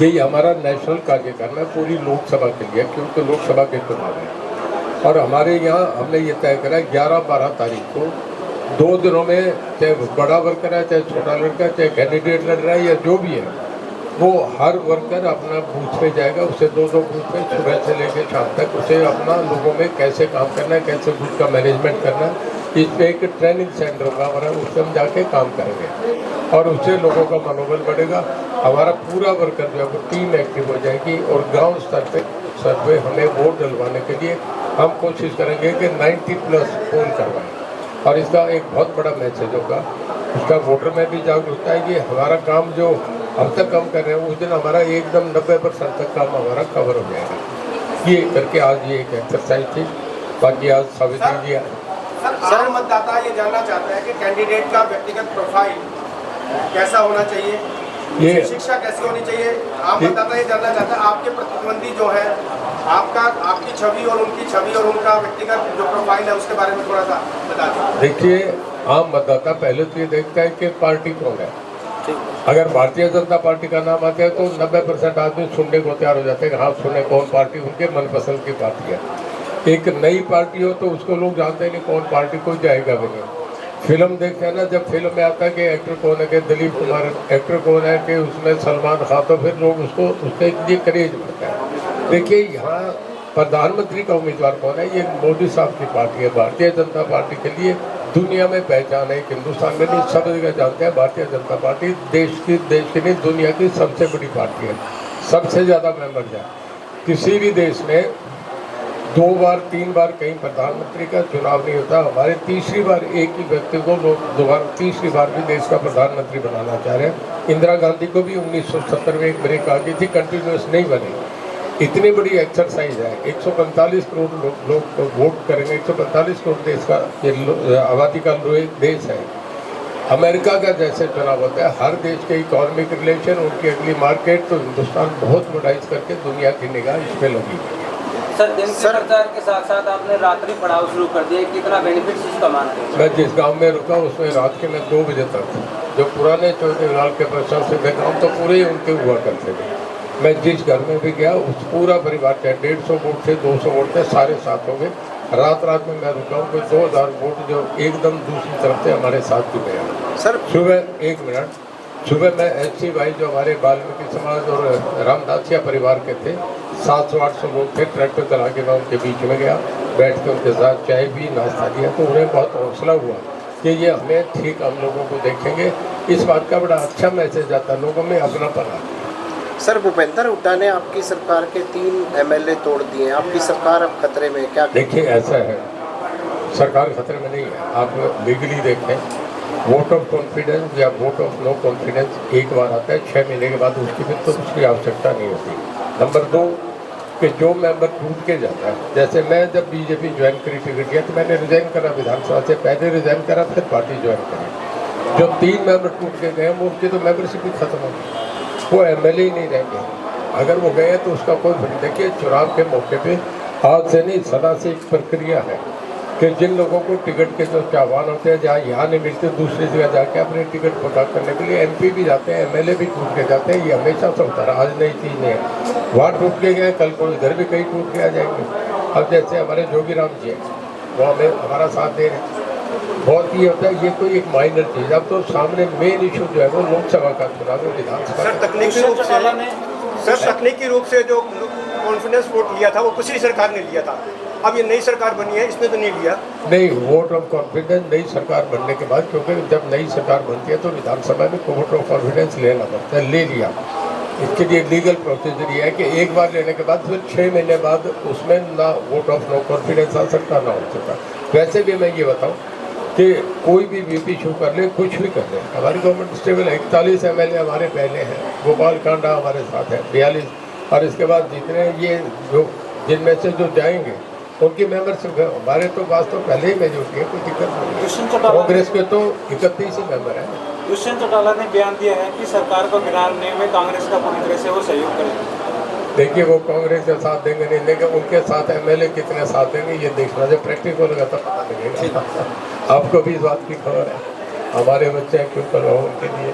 यही हमारा नेशनल कार्य करना है पूरी लोकसभा के लिए, क्योंकि लोकसभा के चुनाव है। और हमारे यहाँ हमने ये तय करा है 11-12 तारीख को 2 दिनों में, चाहे बड़ा वर्कर है, चाहे छोटा लड़का, चाहे कैंडिडेट लड़ रहा है या जो भी है, वो हर वर्कर अपना बूथ पे जाएगा। उसे 2-2 बूथ पे सुबह से लेकर शाम तक उसे अपना लोगों में कैसे काम करना है, कैसे बूथ का मैनेजमेंट करना है, इस पर एक ट्रेनिंग सेंटर होगा हमारा, उससे हम जाके काम करेंगे और उससे लोगों का मनोबल बढ़ेगा। हमारा पूरा वर्कर जो है वो टीम एक्टिव हो जाएगी और गांव स्तर पे हमें वोट डलवाने के लिए हम कोशिश करेंगे कि 90+ पोल करवाएं। और इसका एक बहुत बड़ा मैसेज होगा, उसका वोटर में भी जागरूकता है कि हमारा काम जो अब तक हम कर रहे हैं उस दिन हमारा एकदम 90% तक काम हमारा कवर हो जाएगा। ये करके आज ये एक एक्सरसाइज थी। बाकी आज सावित्री जी सर, मतदाता ये जानना चाहता है कि कैंडिडेट का व्यक्तिगत प्रोफाइल कैसा होना चाहिए, ये शिक्षा कैसी होनी चाहिए। आम मतदाता ये जानना चाहता है आपके प्रतिद्वंदी जो है, आपकी छवि और उनकी छवि और उनका व्यक्तिगत जो प्रोफाइल है उसके बारे में थोड़ा सा बता दीजिए। देखिए, आम मतदाता पहले तो ये देखता है कि पार्टी कौन है। अगर भारतीय जनता पार्टी का नाम आता है तो 90% आदमी सुनने को तैयार हो जाते हैं कि हाँ सुने कौन पार्टी उनके मनपसंद की पार्टी है। एक नई पार्टी हो तो उसको लोग जानते नहीं कौन पार्टी को जाएगा भी नहीं। फिल्म देखते हैं ना, जब फिल्म में आता है कि एक्टर कौन है, कि दिलीप कुमार एक्टर कौन है, कि उसमें सलमान खान, तो फिर लोग उसको उसके लिए क्रेज बढ़ता है। देखिए, यहाँ प्रधानमंत्री का उम्मीदवार कौन है, ये मोदी साहब की पार्टी है। भारतीय जनता पार्टी के लिए दुनिया में पहचान है, हिंदुस्तान में नहीं सब जगह जानते हैं। भारतीय जनता पार्टी देश की नहीं दुनिया की सबसे बड़ी पार्टी है, सबसे ज़्यादा मेंबर है। किसी भी देश में 2 बार 3 बार कहीं प्रधानमंत्री का चुनाव नहीं होता। हमारे तीसरी बार एक ही व्यक्ति को लोग दोबारा तीसरी बार भी देश का प्रधानमंत्री बनाना चाह रहे हैं। इंदिरा गांधी को भी 1970 में एक ब्रेक आ गई थी, कंटिन्यूस नहीं बनी। इतनी बड़ी एक्सरसाइज है, 145 करोड़ लोग वोट करेंगे। 145 करोड़ देश का ये आबादी का देश है। अमेरिका का जैसे चुनाव होता है, हर देश के इकोनॉमिक रिलेशन, उनकी अगली मार्केट, तो हिंदुस्तान बहुत मोडाइज करके दुनिया की निगाह इस पर लगी है। सर, दिन के प्रचार के साथ साथ आपने रात्रि पड़ाव शुरू कर दिया, कितना बेनिफिट्स इसका मानते हैं? मैं जिस गांव में रुका उसमें रात के मैं 2 बजे तक, जो पुराने चौधरी लाल के प्रचार से थे गाँव, तो पूरे ही उनके हुआ करते थे। मैं जिस घर में भी गया उस पूरा परिवार के 150 वोट थे, 200 वोट थे, सारे साथ हो गए। रात में मैं रुका हूँ, कोई 2000 वोट जो एकदम दूसरी तरफ से हमारे साथ जुड़े हैं। सर, सुबह 1 मिनट, सुबह मैं एससी भाई जो हमारे वाल्मीकि समाज और रामदासिया परिवार के थे, 700-800 लोग थे, ट्रैक्टर चला के मैं उनके बीच में गया, बैठ के उनके साथ चाय भी नाश्ता किया। तो उन्हें बहुत हौसला हुआ कि ये हमें ठीक हम लोगों को देखेंगे। इस बात का बड़ा अच्छा मैसेज आता है, लोगों में अपनापन आता है। सर, भूपेंद्र हुड्डा ने आपकी सरकार के 3 MLA तोड़ दिए, आपकी सरकार अब खतरे में, क्या? देखिए, ऐसा है, सरकार खतरे में नहीं है। आप लीगली देखें, वोट ऑफ कॉन्फिडेंस या वोट ऑफ नो कॉन्फिडेंस एक बार आता है, 6 महीने के बाद उसकी फिर तो उसकी आवश्यकता नहीं होती। नंबर 2 कि जो मेंबर टूट के जाता है, जैसे मैं जब बीजेपी ज्वाइन करी टिकट किया तो मैंने रिजाइन करा, विधानसभा से पहले रिजाइन करा, फिर पार्टी ज्वाइन करी। जो 3 मेंबर टूट के गए वो उनकी तो मेंबरशिप ही खत्म हो गई, वो MLA ही नहीं रहेंगे। अगर वो गए तो उसका कोई फर्क। देखिए, चुनाव के मौके पे आज से नहीं सदा से एक प्रक्रिया है कि जिन लोगों को टिकट के जो चाहवान होते हैं, जहाँ यहाँ नहीं मिलते दूसरी जगह जाके अपने टिकट पता करने के लिए MP भी जाते हैं, MLA भी टूट के जाते हैं। ये हमेशा से होता रहा, आज नई चीज़ नहीं है। वहाँ टूट के गए, कल को इधर भी कहीं टूट के आ जाएंगे। अब जैसे हमारे जोगी राम जी हैं, वो हमें हमारा साथ दे रहे हैं, बहुत ये होता है। ये कोई एक माइनर चीज़। अब तो सामने मेन इशू जो है वो लोकसभा का चुनाव है, विधानसभा। सर, तकनीकी रूप से जो कॉन्फिडेंस वोट लिया था वो पिछली सरकार ने लिया था, अब ये नई सरकार बनी है, इसने तो नहीं लिया। नहीं, वोट ऑफ कॉन्फिडेंस नई सरकार बनने के बाद, क्योंकि जब नई सरकार बनती है तो विधानसभा में वोट ऑफ कॉन्फिडेंस लेना पड़ता है, ले लिया। इसके लिए लीगल प्रोसीजर ये है कि एक बार लेने के बाद फिर 6 महीने बाद उसमें ना वोट ऑफ नो कॉन्फिडेंस आ सकता ना हो सकता। वैसे भी मैं ये बताऊँ कि कोई भी BP शो कर ले, कुछ भी कर ले, हमारी गवर्नमेंट स्टेबल है। 41 MLA हमारे पहले हैं, गोपाल कांडा हमारे साथ है 42, और इसके बाद जितने ये जो जिनमें से जो जाएंगे उनकी मेंबरशिप है। हमारे तो पास तो पहले ही मेजोरिटी है, कोई दिक्कत नहीं। कांग्रेस के तो 31 ही मेंबर हैं। दुष्यंत चौटाला ने बयान दिया है कि सरकार को गिराने में कांग्रेस का पूरी तरह से वो सहयोग करेंगे। देखिए, वो कांग्रेस के साथ देंगे नहीं देंगे, उनके साथ MLA कितने साथ देंगे ये देखना, जब प्रैक्टिस होगा तब पता लगेगा। आपको भी इस बात की खबर है। हमारे बच्चे हैं, क्यों करवाओ उनके लिए।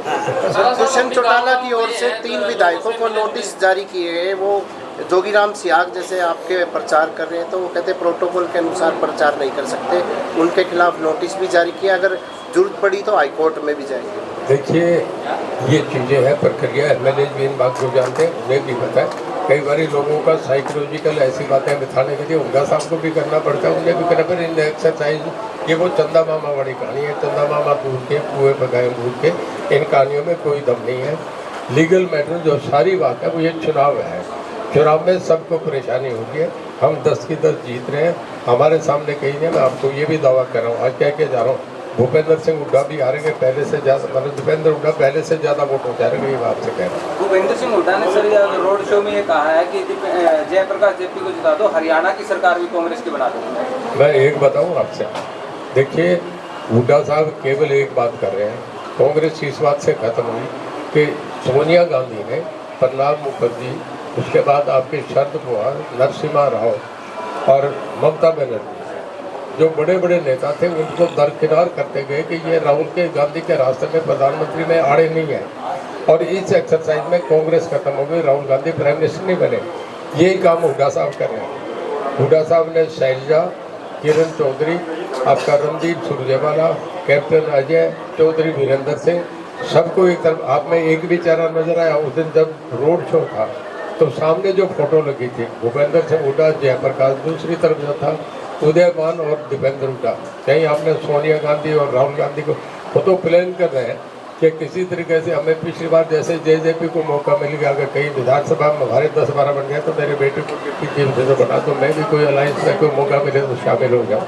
दुष्यंत चौटाला की ओर से 3 विधायकों को नोटिस जारी किए हैं। वो जोगीराम सियाग जैसे आपके प्रचार कर रहे हैं, तो वो कहते हैं प्रोटोकॉल के अनुसार प्रचार नहीं कर सकते। उनके खिलाफ नोटिस भी जारी किया, अगर जरूरत पड़ी तो हाईकोर्ट में भी जाएंगे। देखिए, ये चीज़ें हैं, प्रक्रिया एमएलए भी इन बात को जानते हैं, उन्हें भी पता है। कई बार लोगों का साइकोलॉजिकल ऐसी बातें बिठाने के लिए उनका साहब को भी करना पड़ता है, उन्हें भी करना पड़ता है। इन एक्सरसाइज ये वो चंदा मामा वाली कहानी है, चंदा मामा दूध के कुएँ पकाए दूध के, इन कहानियों में कोई दम नहीं है। लीगल मैटर जो सारी बात है वो ये चुनाव है। चुनाव में सबको परेशानी होती है। हम 10 की 10 जीत रहे हैं, हमारे सामने कहीं नहीं। मैं आपको ये भी दावा कर रहा हूँ, आज कह के जा रहा हूँ, भूपेंद्र सिंह हुड्डा भी हारेंगे पहले से ज़्यादा, मतलब दीपेंद्र हुड्डा पहले से ज़्यादा वोट हो जाएगा, ये बात से कह रहा हूँ। भूपेंद्र सिंह हुड्डा ने सर रोड शो में ये कहा है कि जयप्रकाश जेपी को जिता दो, हरियाणा की सरकार भी कांग्रेस की बना दो। मैं एक बताऊँ आपसे, देखिए, हुड्डा साहब केवल एक बात कर रहे हैं। कांग्रेस इस बात से खत्म हुई कि सोनिया गांधी ने, प्रणब मुखर्जी, उसके बाद आपके शरद पवार, नरसिम्हा राव और ममता बनर्जी, जो बड़े बड़े नेता थे, उनको दरकिनार करते गए कि ये राहुल के गांधी के रास्ते में प्रधानमंत्री में आड़े नहीं है। और इस एक्सरसाइज में कांग्रेस खत्म हो गई, राहुल गांधी प्राइम मिनिस्टर नहीं बने। यही काम हुड्डा साहब कर रहे हैं। हुड्डा साहब ने शैलजा, किरण चौधरी, आपका रणदीप सुरजेवाला, कैप्टन अजय चौधरी, वीरेंद्र सिंह, सबको एक तरफ। आप में एक भी चेहरा नजर आया उस दिन जब रोड शो था, तो सामने जो फोटो लगी थी, भूपेंद्र सिंह हुड्डा, जयप्रकाश, दूसरी तरफ जो था उदयमान और दीपेंद्र हुड्डा। कहीं आपने सोनिया गांधी और राहुल गांधी को वो तो प्लान कर रहे हैं कि किसी तरीके से हमें पिछली बार जैसे जेजेपी को मौका मिल गया, अगर कहीं विधानसभा में हमारे 10-12 बन गए तो मेरे बेटे को डिप्टी चीफ से तो बना, तो मैं भी कोई अलायंस में कोई मौका मिले तो शामिल हो जाऊँ।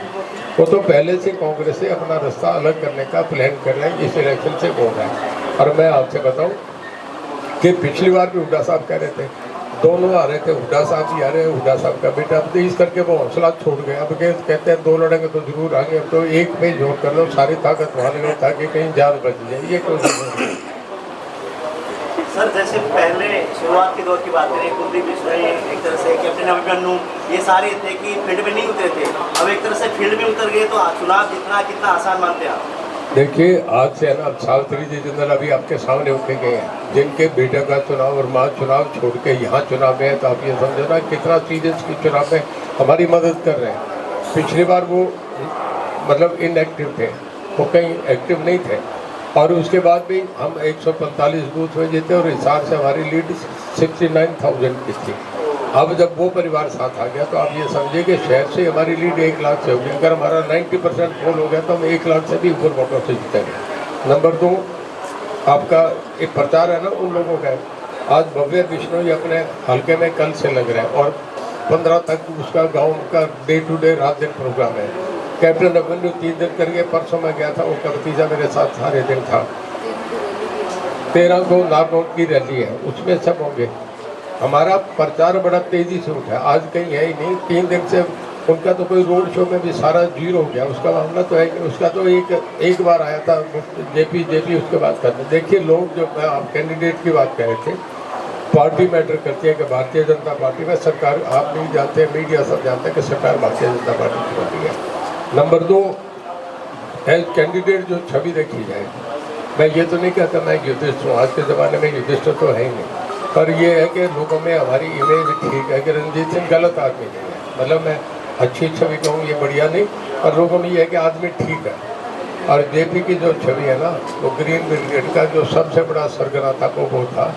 वो तो पहले से कांग्रेस से अपना रास्ता अलग करने का प्लान कर रहे हैं, इस इलेक्शन से बोल रहे हैं। और मैं आपसे बताऊँ कि पिछली बार भी हुड्डा साहब कह रहे थे, दोनों आ रहे थे, हुड्डा साहब भी आ रहे हैं, हुड्डा साहब का बेटा। अब तो इस करके वो हौसला छोड़ गए। अब कहते हैं 2 लड़ेंगे तो जरूर आएंगे, अब तो एक पे जोर कर लो, सारी ताकत वहाँ लगे ताकि कहीं जान बच जाए। ये कोशिश नहीं। सर, जैसे पहले शुरुआत के दौर की बात करें, कुलदीप बिश्नोई, एक तरह से कैप्टन अभिमन्यु, ये सारे थे कि फील्ड में नहीं उतरे थे, अब एक तरह से फील्ड में उतर गए, तो चुनाव जितना कितना आसान मानते हैं आप? देखिए, आज से है ना, सावित्री जी जिंदल अभी आपके सामने उठे गए हैं, जिनके बेटे का चुनाव और माँ चुनाव छोड़ के यहाँ चुनाव में है, तो आप ये समझो ना कितना सीरियस की चुनाव में हमारी मदद कर रहे हैं। पिछली बार वो मतलब इनएक्टिव थे, वो कहीं एक्टिव नहीं थे, और उसके बाद भी हम 145 बूथ में जीते और हिसाब से हमारी लीड 69,000 की थी। अब जब वो परिवार साथ आ गया तो आप ये समझिए कि शहर से हमारी लीड 1 लाख से होगी। अगर हमारा 90% पोल हो गया तो हम 1 लाख से भी ऊपर वोटों से जीतेंगे। नंबर 2, आपका एक प्रचार है ना उन लोगों का, आज भव्य बिश्नोई अपने हल्के में कल से लग रहे हैं और 15 तक उसका गाँव का डे टू डे रात दिन प्रोग्राम है। कैप्टन अभिमन्यु 3 दिन करके, परसों में गया था, उसका भतीजा मेरे साथ सारे दिन था। 13 को नागौर की रैली है, उसमें सब होंगे। हमारा प्रचार बड़ा तेजी से उठा है, आज कहीं है ही नहीं। 3 दिन से उनका तो कोई रोड शो में भी सारा जीरो हो गया, उसका मामला तो है कि उसका तो एक बार आया था जेपी उसके बाद करते। देखिए, लोग जो आप कैंडिडेट की बात कह रहे थे, पार्टी मैटर करती है कि भारतीय जनता पार्टी में सरकार, आप नहीं जानते, मीडिया सब जानते हैं कि सरकार भारतीय जनता पार्टी की होती है। नंबर 2, एज कैंडिडेट जो छवि देखी जाए, मैं ये तो नहीं कहता मैं युधिष्ठिर हूँ, आज के ज़माने में युधिष्ठिर तो है ही नहीं, पर ये है कि लोगों में हमारी इमेज ठीक है कि रणजीत सिंह गलत आदमी नहीं है। मतलब मैं अच्छी छवि कहूँ ये बढ़िया नहीं, और लोगों में ये है कि आदमी ठीक है। और जेपी की जो छवि है ना, वो ग्रीन ब्रिगेड का जो सबसे बड़ा सरगना था वो था।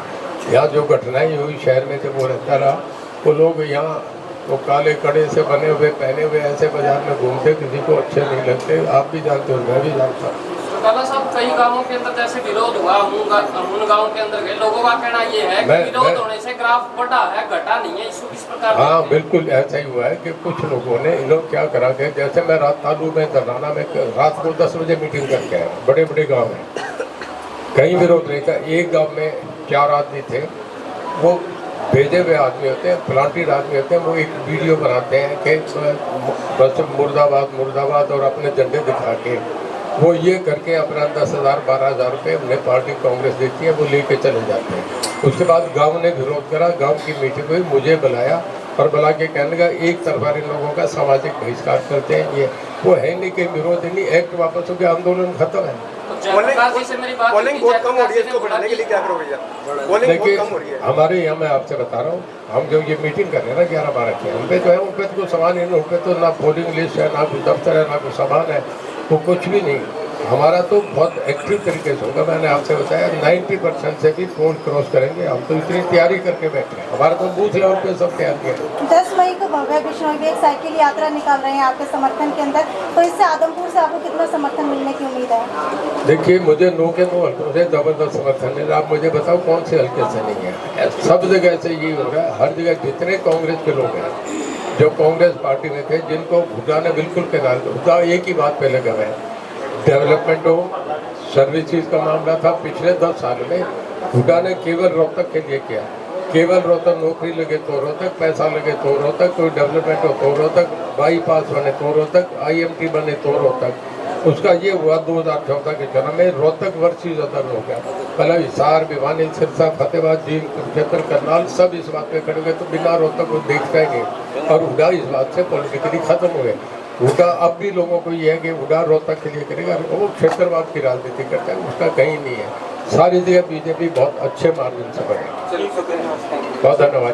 यहाँ जो घटनाएं हुई शहर में जब वो रहता रहा, वो लोग यहाँ वो काले कड़े से बने हुए पहने हुए ऐसे बाजार में घूमते, किसी को अच्छे नहीं लगते। आप भी जानते हो, मैं भी जानता हूँ। चौटाला साहब, कई गांवों के अंदर जैसे विरोध हुआ, उन गांवों के अंदर के लोगों का कहना ये है कि विरोध होने से ग्राफ बढ़ा है, घटा नहीं है, इसको किस प्रकार? हाँ, बिल्कुल ऐसा ही हुआ है कि कुछ लोगों ने, इन लोग क्या करा के, जैसे मैं रात तालू में दरनाना में रात को 10 बजे मीटिंग करके आया, बड़े बड़े गाँव में कहीं विरोध नहीं था। एक गाँव में 4 आदमी थे, वो भेजे हुए आदमी होते हैं, प्लांटेड आदमी होते हैं, वो एक वीडियो बनाते हैं कि बस मुर्दाबाद मुर्दाबाद, और अपने झंडे दिखा के वो ये करके अपना 10,000-12,000 रुपये उन्हें पार्टी कांग्रेस देती है, वो लेके चले जाते हैं। उसके बाद गांव ने विरोध करा, गांव की मीटिंग हुई, मुझे बुलाया और बुला के कहने लगा एक तरफा इन लोगों का सामाजिक बहिष्कार करते हैं। ये वो है नहीं कि विरोध नहीं, एक्ट वापस हो गया, आंदोलन खत्म है। तो जयप्रकाश जी से मेरी बात पोलिंग हुई, बहुत कम हो रही है, जयप्रकाश जी इसको ने बढ़ाने के लिए क्या करोगे भैया? पोलिंग देखिए बहुत कम हो रही है। हमारे यहाँ मैं आपसे बता रहा हूँ, हम जो ये मीटिंग कर रहे हैं ना 11-12 की, हम पे जो है उन पे तो कोई सामान ही नहीं, उन पे तो ना पोलिंग लिस्ट है, ना कोई दफ्तर है, ना कोई सामान है, वो कुछ भी नहीं। हमारा तो बहुत एक्टिव तरीके से होगा। मैंने आपसे बताया 90% से भी फोन क्रॉस करेंगे। हम तो इतनी तैयारी करके बैठे हैं, हमारा तो बूथ लेवल पे सब तैयारी है। 10 मई को भव्य बिश्नोई भी एक साइकिल यात्रा निकाल रहे हैं आपके समर्थन के अंदर, तो इससे आदमपुर से आपको कितना समर्थन मिलने की उम्मीद है? देखिए मुझे 9 के 9 हल्कों से जबरदस्त समर्थन है। आप मुझे बताओ कौन से हल्के से नहीं है? सब जगह से ये हो रहा है। हर जगह जितने कांग्रेस के लोग हैं जो कांग्रेस पार्टी में थे, जिनको हुड्डा ने बिल्कुल किनारे, हुड्डा एक ही बात पे लगा हुआ है, डेवलपमेंट हो, सर्विसेज का मामला था। पिछले 10 साल में हुड्डा ने केवल रोहतक के लिए किया, केवल रोहतक नौकरी लगे तो रोहतक, पैसा लगे तो रोहतक, कोई डेवलपमेंट हो तो रोहतक, बाईपास बने तो रोहतक, IMT बने तो रोहतक। उसका ये हुआ 2014 के चुनाव में रोहतक वर्सेस अदर हो गया। पहले हिसार, भिवानी, सिरसा, फतेहाबाद, जींद, कुरुक्षेत्र, करनाल सब इस बात पे खड़े हुए, तो बिना रोहतक को देखता ही नहीं। और हुड्डा इस बात से पॉलिटिकली खत्म हो गए। हुड्डा अब भी लोगों को ये है कि हुड्डा रोहतक के लिए करेगा, वो क्षेत्रवाद की राजनीति करता है, उसका कहीं नहीं है। सारी जगह बीजेपी बहुत अच्छे मार्जिन से बढ़ेगी। बहुत धन्यवाद।